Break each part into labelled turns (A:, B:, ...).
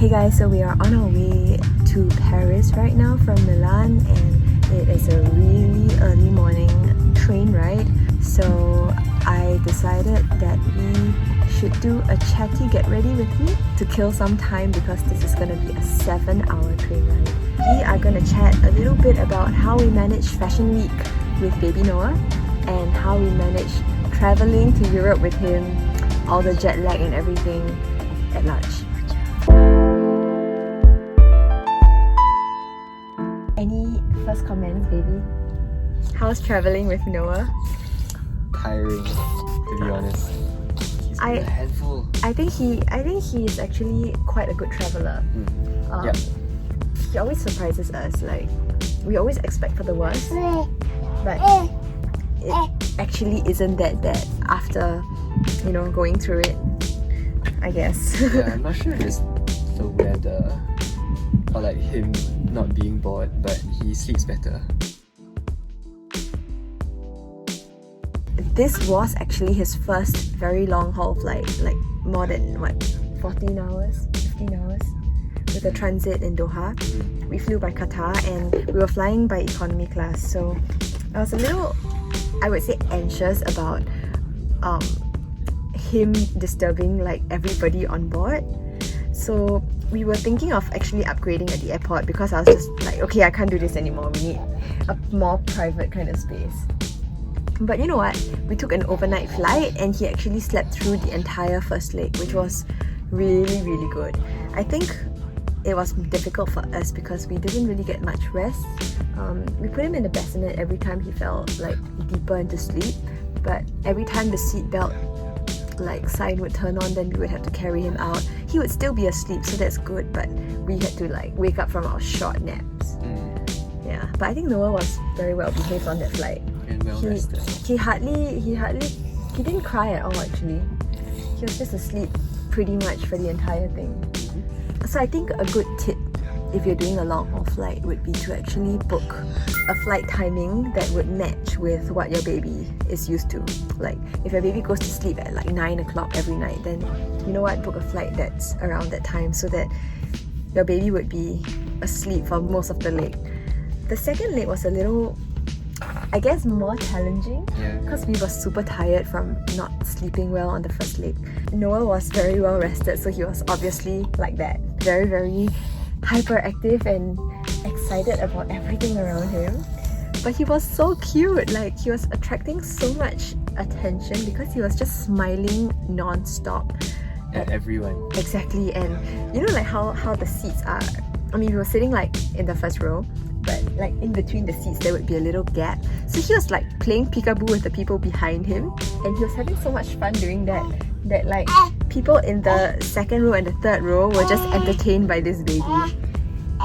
A: Hey guys, so we are on our way to Paris right now from Milan, and it is a really early morning train ride. So I decided that we should do a chatty get ready with me to kill some time, because this is going to be a 7-hour train ride. We are going to chat a little bit about how we manage Fashion Week with baby Noah and how we manage traveling to Europe with him, all the jet lag and everything at lunch. Any first comments, baby? How's traveling with Noah?
B: Tiring, to be honest. He's been a handful.
A: I think he is actually quite a good traveler.
B: Yeah.
A: He always surprises us. Like, we always expect for the worst, but it actually isn't that bad after, going through it, I guess.
B: Yeah, I'm not sure if it's the weather or like him not being bored, but he sleeps better.
A: This was actually his first very long haul flight, like more than 14 hours, 15 hours, with a transit in Doha. We flew by Qatar and we were flying by economy class, so I was a little, I would say, anxious about him disturbing like everybody on board. So we were thinking of actually upgrading at the airport, because I was just like, okay, I can't do this anymore, we need a more private kind of space. But you know what? We took an overnight flight and he actually slept through the entire first leg, which was really, really good. I think it was difficult for us because we didn't really get much rest. We put him in the bassinet every time he fell like deeper into sleep, but every time the seatbelt sign would turn on, then we would have to carry him out. He would still be asleep, so that's good, but we had to wake up from our short naps. Yeah, but I think Noah was very well behaved on that flight.
B: And well rested.
A: He didn't cry at all actually. He was just asleep pretty much for the entire thing. So I think a good tip if you're doing a long haul flight would be to actually book a flight timing that would match with what your baby is used to. Like, if your baby goes to sleep at 9 o'clock every night, then you know what, book a flight that's around that time so that your baby would be asleep for most of the leg. The second leg was a little, I guess, more challenging, because we were super tired from not sleeping well on the first leg. Noah was very well rested, so he was obviously like that, very, very hyperactive and excited about everything around him. But he was so cute, he was attracting so much attention because he was just smiling non-stop
B: At everyone.
A: Exactly. And how the seats are, I mean, we were sitting in the first row, but in between the seats there would be a little gap, so he was playing peekaboo with the people behind him, and he was having so much fun doing that people in the second row and the third row were just entertained by this baby.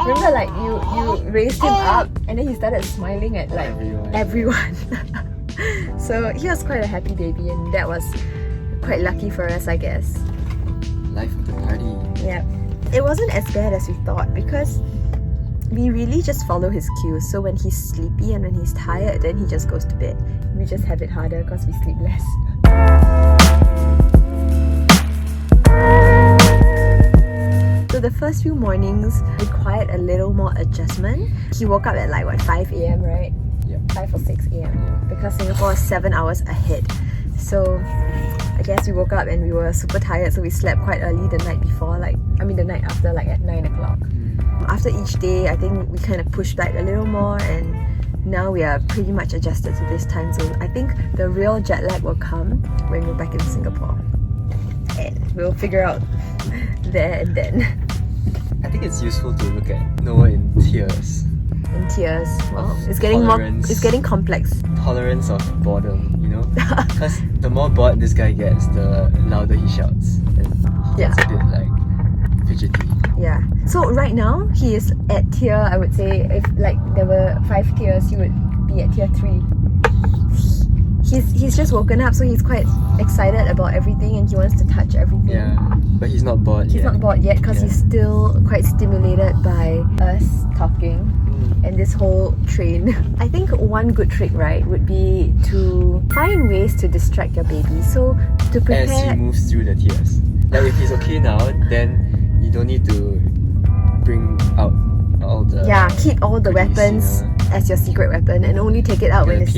A: Remember, you raised him up and then he started smiling at everyone. So he was quite a happy baby, and that was quite lucky for us, I guess.
B: Life of the party.
A: Yeah, it wasn't as bad as we thought, because we really just follow his cues. So when he's sleepy and when he's tired, then he just goes to bed. We just have it harder because we sleep less. So the first few mornings required a little more adjustment. He woke up at 5 a.m, right?
B: Yeah.
A: 5 or 6 a.m. because Singapore is 7 hours ahead. So I guess we woke up and we were super tired, so we slept quite early the night before, the night after, at 9 o'clock. After each day, I think we kind of pushed back a little more, and now we are pretty much adjusted to this time zone. I think the real jet lag will come when we're back in Singapore, and we'll figure out there and then.
B: I think it's useful to look at Noah in tiers.
A: In tiers, well, it's getting complex.
B: Tolerance of boredom, because the more bored this guy gets, the louder he shouts, and he gets a bit fidgety. Yeah.
A: So right now he is at tier, I would say, if there were 5 tiers, he would be at tier 3. He's just woken up, so he's quite excited about everything and he wants to touch everything.
B: Yeah, but he's not bored yet.
A: He's not bored yet because he's still quite stimulated by us talking and this whole train. I think one good trick, right, would be to find ways to distract your baby. So to prepare...
B: As he moves through the tiers. If he's okay now, then you don't need to bring out all the
A: keep all the
B: goodies,
A: weapons as your secret weapon and only take it out when it's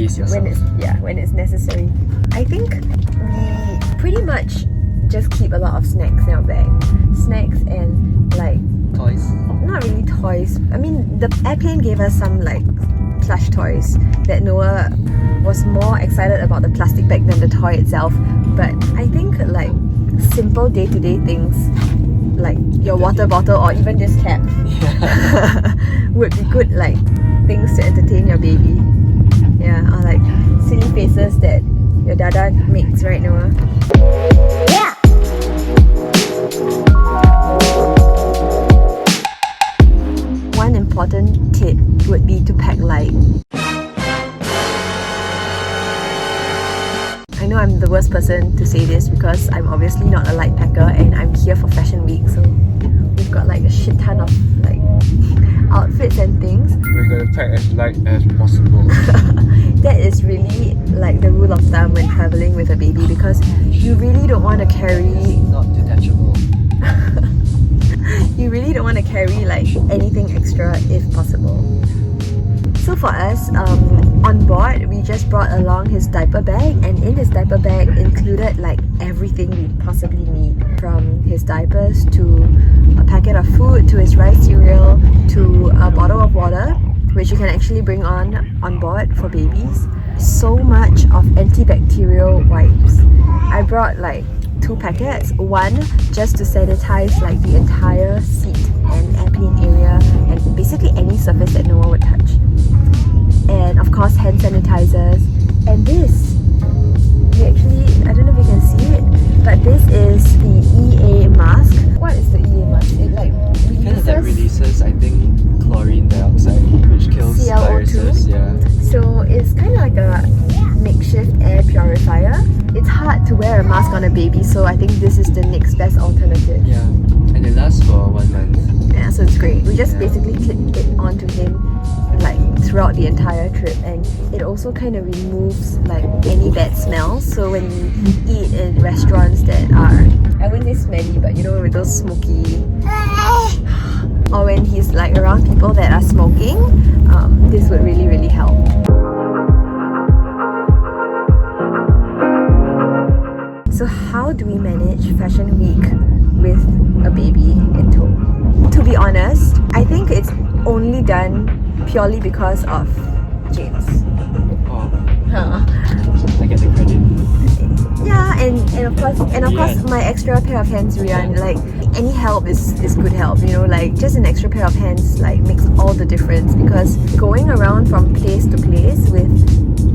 A: necessary. I think we pretty much just keep a lot of snacks in our bag. Snacks and like
B: toys.
A: Not really toys. I mean, the airplane gave us some like plush toys that Noah was more excited about the plastic bag than the toy itself. But I think like simple day-to-day things like your water bottle or even this cap would be good like things to entertain your baby. Yeah, or like silly faces that your dada makes, right, Noah? Yeah. One important tip would be to pack light. I know I'm the worst person to say this because I'm obviously not a light packer and I'm here for fashion week, so we've got like a shit ton of like outfits and things.
B: We're gonna pack as light as possible.
A: That is really like the rule of thumb when traveling with a baby because you really don't want to carry...
B: Not detachable.
A: You really don't want to carry like anything extra if possible. So for us, on board, we just brought along his diaper bag, and in his diaper bag included like everything we possibly need, from his diapers to a packet of food, to his rice cereal, to a bottle of water, which you can actually bring on board for babies. So much of antibacterial wipes. I brought like 2 packets, one just to sanitize like the entire seat and airplane area and basically any surface that Noah would touch. And of course hand sanitizers. And this, we actually, I don't know if you can see it, but this is the EA mask. What is the EA mask? It like releases...
B: that releases, I think, chlorine dioxide, which kills
A: CO2.
B: viruses. Yeah.
A: So it's kind of like a makeshift air purifier. It's hard to wear a mask on a baby, so I think this is the next best alternative.
B: Yeah, and it lasts for 1 month.
A: Yeah, so it's great. We just basically clip it onto him like throughout the entire trip, and it also kind of removes like any bad smells. So when you eat in restaurants that are, I wouldn't say smelly, but you know, with those smoky, or when he's like around people that are smoking, this would really help. So how do we manage Fashion Week with a baby in tow? To be honest, I think it's only done purely because of James.
B: Oh,
A: Huh.
B: I get the credit.
A: Yeah, and of course my extra pair of hands, Rian. Like any help is good help, you know, like just an extra pair of hands like makes all the difference, because going around from place to place with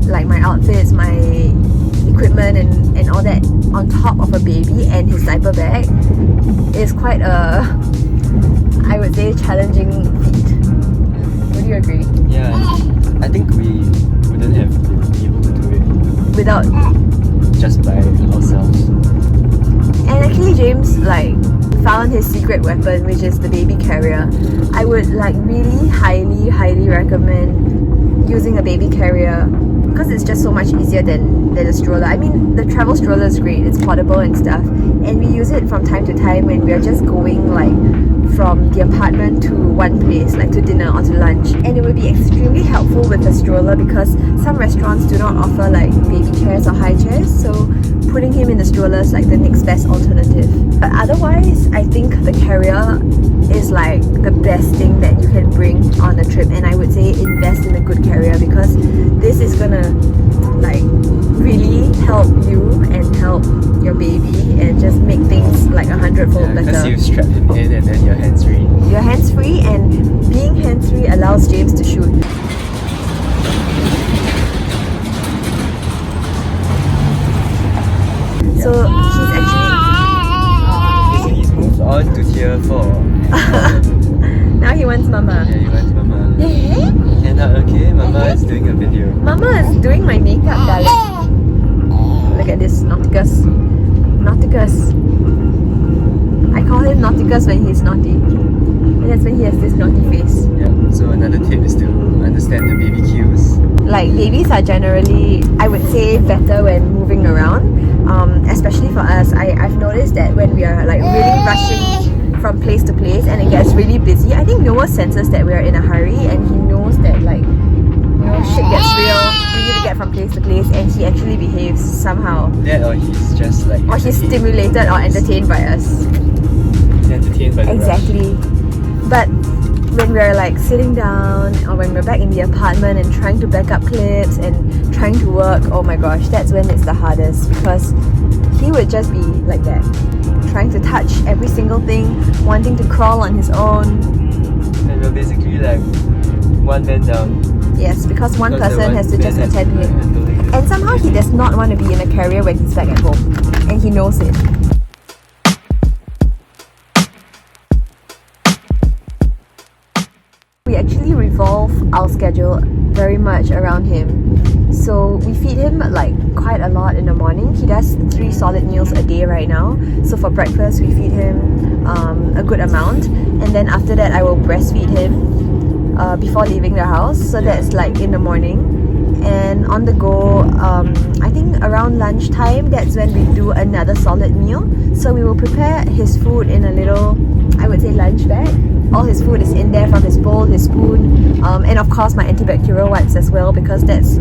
A: like my outfits, my equipment and all that on top of a baby and his diaper bag is quite a, I would say, challenging feat. Would you agree?
B: Yeah, I think we wouldn't have been able to do it
A: Without...
B: just by ourselves.
A: And actually James like found his secret weapon, which is the baby carrier. I would like really highly recommend using a baby carrier because it's just so much easier than a stroller. I mean, the travel stroller is great, it's portable and stuff, and we use it from time to time when we are just going like from the apartment to one place, like to dinner or to lunch. And it would be extremely helpful with a stroller because some restaurants do not offer like baby chairs or high chairs, so putting him in the stroller is like the next best alternative. But otherwise, I think the carrier is like the best thing that you can bring on a trip, and I would say invest in a good carrier because this is gonna like really help you and help your baby and just make things like 100-fold better.
B: Because you strap him in and then you're hands-free.
A: You're hands-free, and being hands-free allows James to shoot. So he's actually...
B: He's moved on to tier 4.
A: Now he wants mama.
B: Yeah, he wants mama.
A: Yeah?
B: You're not okay? Mama is doing a video.
A: Mama is doing my makeup, darling. Look at this, Nauticus. Nauticus. I call him Nauticus when he's naughty. And that's when he has this naughty face.
B: Yeah, so another tip is to understand the baby cues.
A: Like babies are generally, I would say, better when moving around. Especially for us, I've noticed that when we are like really rushing from place to place and it gets really busy, I think Noah senses that we're in a hurry, and he knows that like, you know, shit gets real, we need to get from place to place, and he actually behaves somehow.
B: That or he's just like...
A: Or he's stimulated or entertained by us.
B: He's entertained by the
A: Exactly. But when we're like sitting down, or when we're back in the apartment and trying to back up clips and trying to work, oh my gosh, that's when it's the hardest, because he would just be like that, trying to touch every single thing, wanting to crawl on his own.
B: And we're basically like one man down.
A: Yes, because one person has to just attend to him. And somehow he does not want to be in a carrier when he's back at home. And he knows it. We actually revolve our schedule very much around him. So we feed him like quite a lot in the morning. He does 3 solid meals a day right now. So for breakfast we feed him a good amount, and then after that I will breastfeed him before leaving the house. So that's like in the morning. And on the go, I think around lunchtime, that's when we do another solid meal. So we will prepare his food in a little, I would say, lunch bag. All his food is in there, from his bowl, his spoon, and of course my antibacterial wipes as well, because that's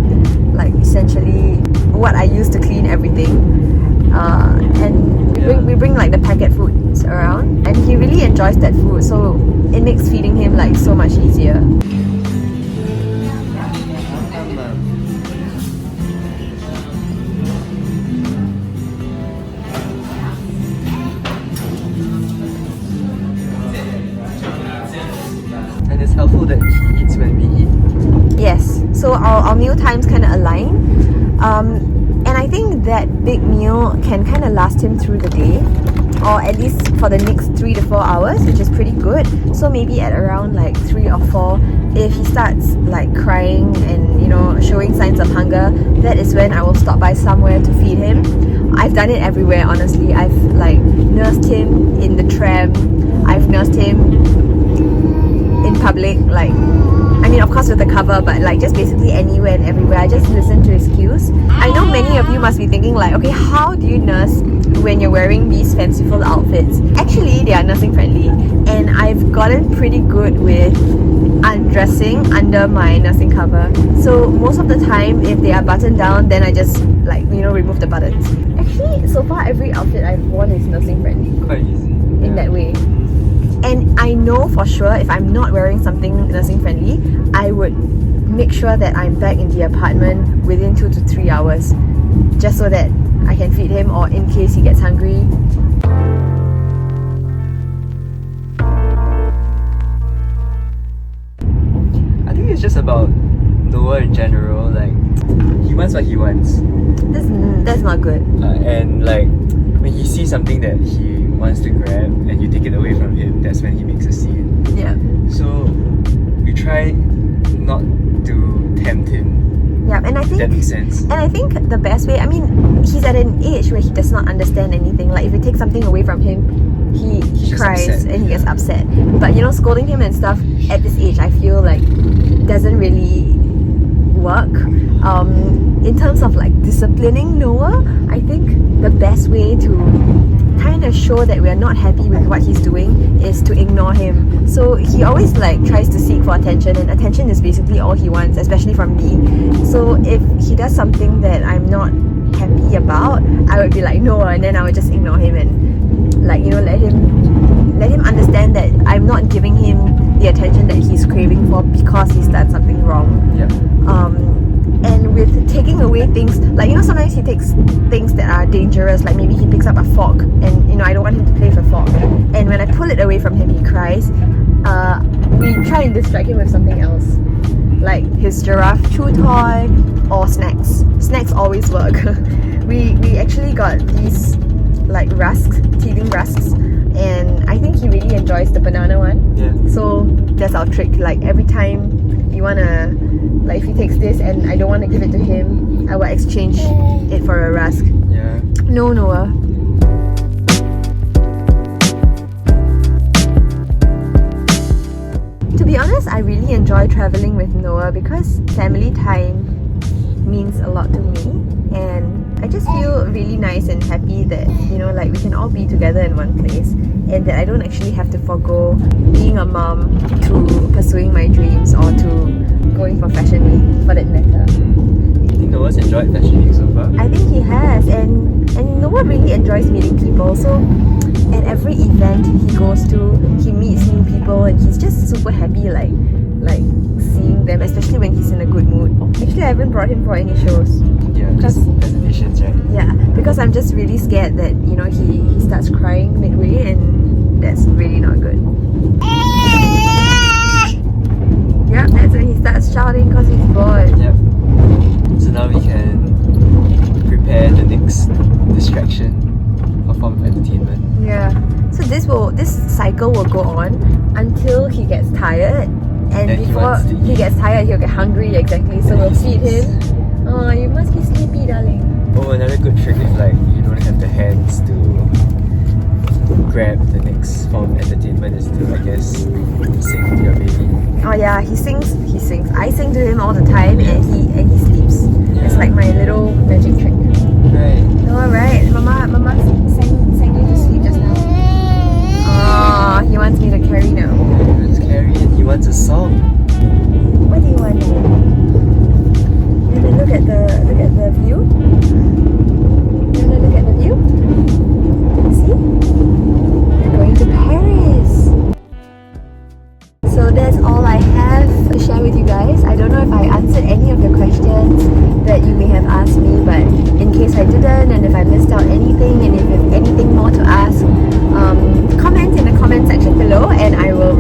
A: like essentially what I use to clean everything. And we bring like the packet foods around, and he really enjoys that food, so it makes feeding him like so much easier.
B: And it's helpful that he eats when we eat.
A: Yes, so our meal times kind of align, and I think that big meal can kind of last him through the day, or at least for the next 3 to 4 hours, which is pretty good. So maybe at around like 3 or 4, if he starts like crying and, you know, showing signs of hunger, that is when I will stop by somewhere to feed him. I've done it everywhere, honestly. I've like nursed him in the tram, I've nursed him in public, like, I mean of course with the cover, but like just basically anywhere and everywhere. I just listen to his cues. I know many of you must be thinking like, okay, how do you nurse when you're wearing these fanciful outfits? Actually, they are nursing friendly, and I've gotten pretty good with undressing under my nursing cover. So most of the time, if they are buttoned down, then I just like, you know, remove the buttons. Actually, so far every outfit I've worn is nursing friendly.
B: Quite easy.
A: In that way. And I know for sure if I'm not wearing something nursing friendly, I would make sure that I'm back in the apartment within 2 to 3 hours, just so that I can feed him, or in case he gets hungry.
B: I think it's just about Noah in general. Like, he wants what he wants.
A: That's not good.
B: And like, when he sees something that he wants to grab and you take it away from him, that's when he makes a scene.
A: Yeah.
B: So we try not to tempt him.
A: Yeah, and I think
B: That makes sense.
A: And I think the best way, I mean, he's at an age where he does not understand anything. Like if you take something away from him, he cries
B: upset.
A: and he gets upset. But you know, scolding him and stuff at this age, I feel like doesn't really work. In terms of like disciplining Noah, I think the best way to kind of show that we're not happy with what he's doing is to ignore him. So he always like tries to seek for attention, and attention is basically all he wants, especially from me. So if he does something that I'm not happy about, I would be like, no, and then I would just ignore him and like, you know, let him understand that I'm not giving him the attention that he's craving for because he's done something wrong.
B: Yeah.
A: And with taking away things, like, you know, sometimes he takes things that are dangerous, like maybe he picks up a fork and, you know, I don't want him to play with a fork, and when I pull it away from him he cries. We try and distract him with something else, like his giraffe chew toy or snacks. Snacks always work. we actually got these like rusks, teething rusks, and I think he really enjoys the banana one.
B: Yeah.
A: So that's our trick. Like every time you wanna, like if he takes this and I don't want to give it to him, I will exchange it for a rusk.
B: Yeah.
A: No, Noah. To be honest, I really enjoy traveling with Noah because family time means a lot to me, and I just feel really nice and happy that, you know, like we can all be together in one place, and that I don't actually have to forgo being a mom to pursuing my dreams or to going for Fashion Week for that matter.
B: I think Noah's enjoyed Fashion Week so far.
A: I think he has, and Noah really enjoys meeting people. So at every event he goes to, he meets new people, and he's just super happy, like seeing them, especially when he's in a good mood. Actually, I haven't brought him for any shows.
B: Yeah, just presentations, right?
A: Yeah, because I'm just really scared that he starts crying midway, and that's really not good. Yeah, that's when he starts shouting because he's bored.
B: Yep. So now we can prepare the next distraction or form of entertainment.
A: Yeah. So this cycle will go on until he gets tired, and
B: And he
A: before
B: wants to
A: he
B: eat.
A: gets tired, he'll get hungry. Exactly. So we'll feed him. Oh, you must be sleepy, darling.
B: Oh, another good trick if you don't have the hands to grab the next form of entertainment is to, I guess, sing to your baby.
A: Oh yeah, he sings. I sing to him all the time, and he sleeps. It's like my little magic trick.
B: Right.
A: All right, Mama sang you to sleep just now. Oh, he wants me to carry now.
B: Let's carry it. He wants a song.
A: What do you want? You wanna look at the view? You wanna look at the view? See? We're going to Paris. So that's all I have to share with you guys. I don't know if I answered any of the questions that you may have asked me, but in case I didn't, and if I missed out anything, and if you have anything more to ask, comment in the comment section below, and I will